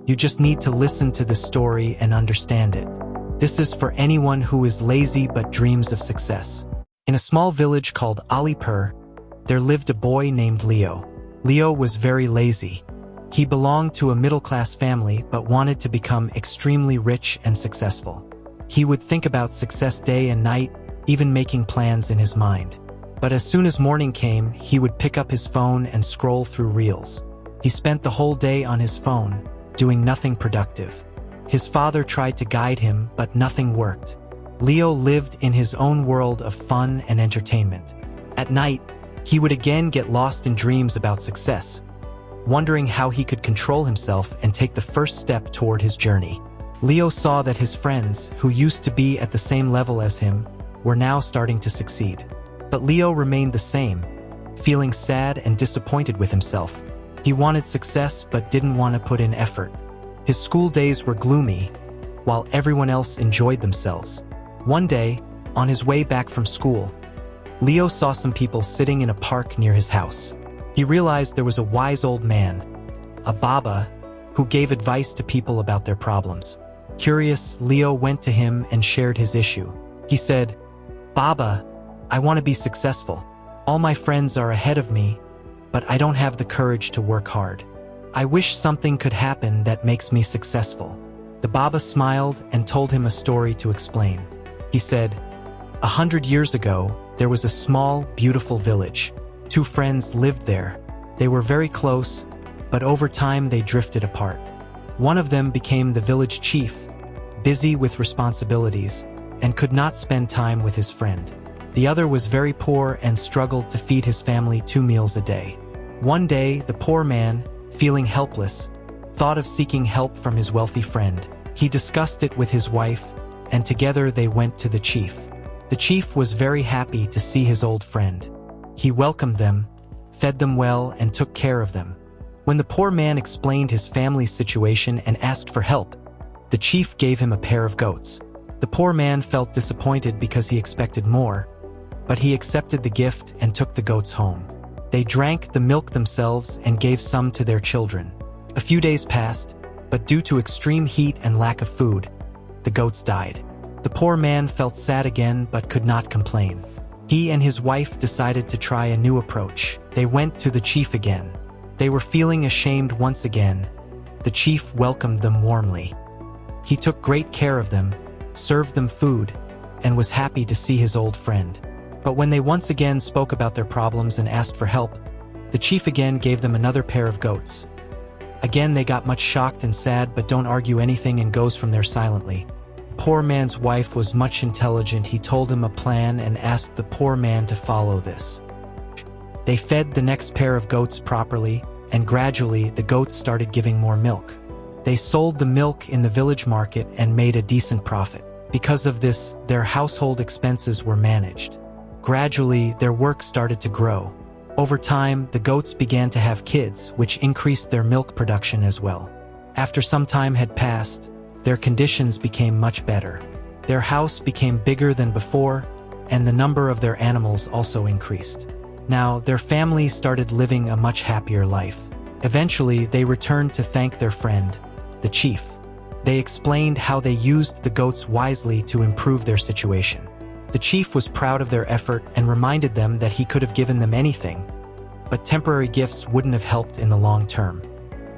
You just need to listen to the story and understand it. This is for anyone who is lazy but dreams of success. In a small village called Alipur, there lived a boy named Leo. Leo was very lazy. He belonged to a middle-class family but wanted to become extremely rich and successful. He would think about success day and night, even making plans in his mind. But as soon as morning came, he would pick up his phone and scroll through reels. He spent the whole day on his phone, doing nothing productive. His father tried to guide him, but nothing worked. Leo lived in his own world of fun and entertainment. At night, he would again get lost in dreams about success, wondering how he could control himself and take the first step toward his journey. Leo saw that his friends, who used to be at the same level as him, were now starting to succeed. But Leo remained the same, feeling sad and disappointed with himself. He wanted success but didn't want to put in effort. His school days were gloomy, while everyone else enjoyed themselves. One day, on his way back from school, Leo saw some people sitting in a park near his house. He realized there was a wise old man, a Baba, who gave advice to people about their problems. Curious, Leo went to him and shared his issue. He said, "Baba, I want to be successful. All my friends are ahead of me, but I don't have the courage to work hard. I wish something could happen that makes me successful." The Baba smiled and told him a story to explain. He said, 100 years ago, there was a small, beautiful village. 2 friends lived there. They were very close, but over time they drifted apart. One of them became the village chief, busy with responsibilities, and could not spend time with his friend. The other was very poor and struggled to feed his family 2 meals a day. One day, the poor man, feeling helpless, thought of seeking help from his wealthy friend. He discussed it with his wife, and together they went to the chief. The chief was very happy to see his old friend. He welcomed them, fed them well, and took care of them. When the poor man explained his family's situation and asked for help, the chief gave him a pair of goats. The poor man felt disappointed because he expected more, but he accepted the gift and took the goats home. They drank the milk themselves and gave some to their children. A few days passed, but due to extreme heat and lack of food, the goats died. The poor man felt sad again but could not complain. He and his wife decided to try a new approach. They went to the chief again. They were feeling ashamed once again. The chief welcomed them warmly. He took great care of them, served them food, and was happy to see his old friend. But when they once again spoke about their problems and asked for help, the chief again gave them another pair of goats. Again they got much shocked and sad but don't argue anything and goes from there silently. Poor man's wife was much intelligent. He told him a plan and asked the poor man to follow this. They fed the next pair of goats properly, and gradually the goats started giving more milk. They sold the milk in the village market and made a decent profit. Because of this, their household expenses were managed. Gradually, their work started to grow. Over time, the goats began to have kids, which increased their milk production as well. After some time had passed, their conditions became much better. Their house became bigger than before, and the number of their animals also increased. Now, their family started living a much happier life. Eventually, they returned to thank their friend, the chief. They explained how they used the goats wisely to improve their situation. The chief was proud of their effort and reminded them that he could have given them anything, but temporary gifts wouldn't have helped in the long term.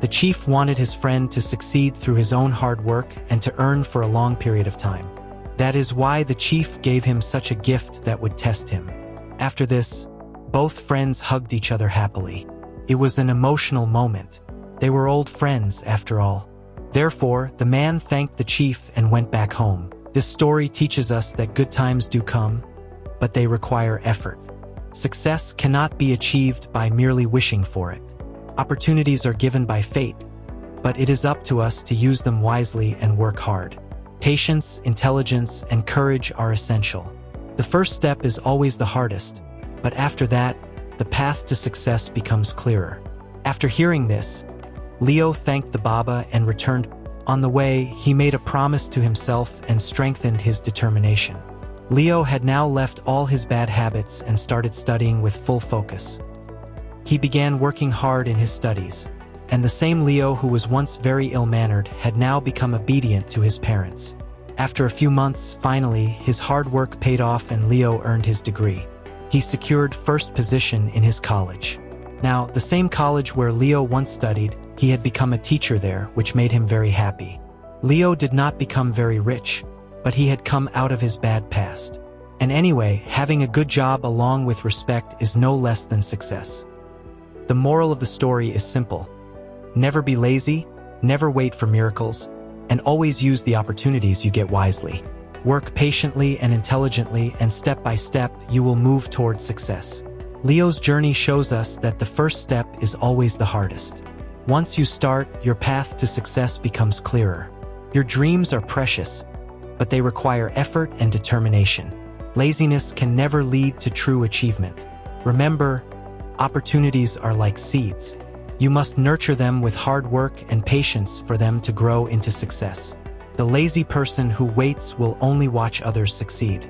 The chief wanted his friend to succeed through his own hard work and to earn for a long period of time. That is why the chief gave him such a gift that would test him. After this, both friends hugged each other happily. It was an emotional moment. They were old friends, after all. Therefore, the man thanked the chief and went back home. This story teaches us that good times do come, but they require effort. Success cannot be achieved by merely wishing for it. Opportunities are given by fate, but it is up to us to use them wisely and work hard. Patience, intelligence, and courage are essential. The first step is always the hardest, but after that, the path to success becomes clearer. After hearing this, Leo thanked the Baba and returned. On the way, he made a promise to himself and strengthened his determination. Leo had now left all his bad habits and started studying with full focus. He began working hard in his studies. And the same Leo who was once very ill-mannered had now become obedient to his parents. After a few months, finally, his hard work paid off and Leo earned his degree. He secured first position in his college. Now, the same college where Leo once studied, he had become a teacher there, which made him very happy. Leo did not become very rich, but he had come out of his bad past. And anyway, having a good job along with respect is no less than success. The moral of the story is simple. Never be lazy, never wait for miracles, and always use the opportunities you get wisely. Work patiently and intelligently, and step by step, you will move towards success. Leo's journey shows us that the first step is always the hardest. Once you start, your path to success becomes clearer. Your dreams are precious, but they require effort and determination. Laziness can never lead to true achievement. Remember, opportunities are like seeds. You must nurture them with hard work and patience for them to grow into success. The lazy person who waits will only watch others succeed.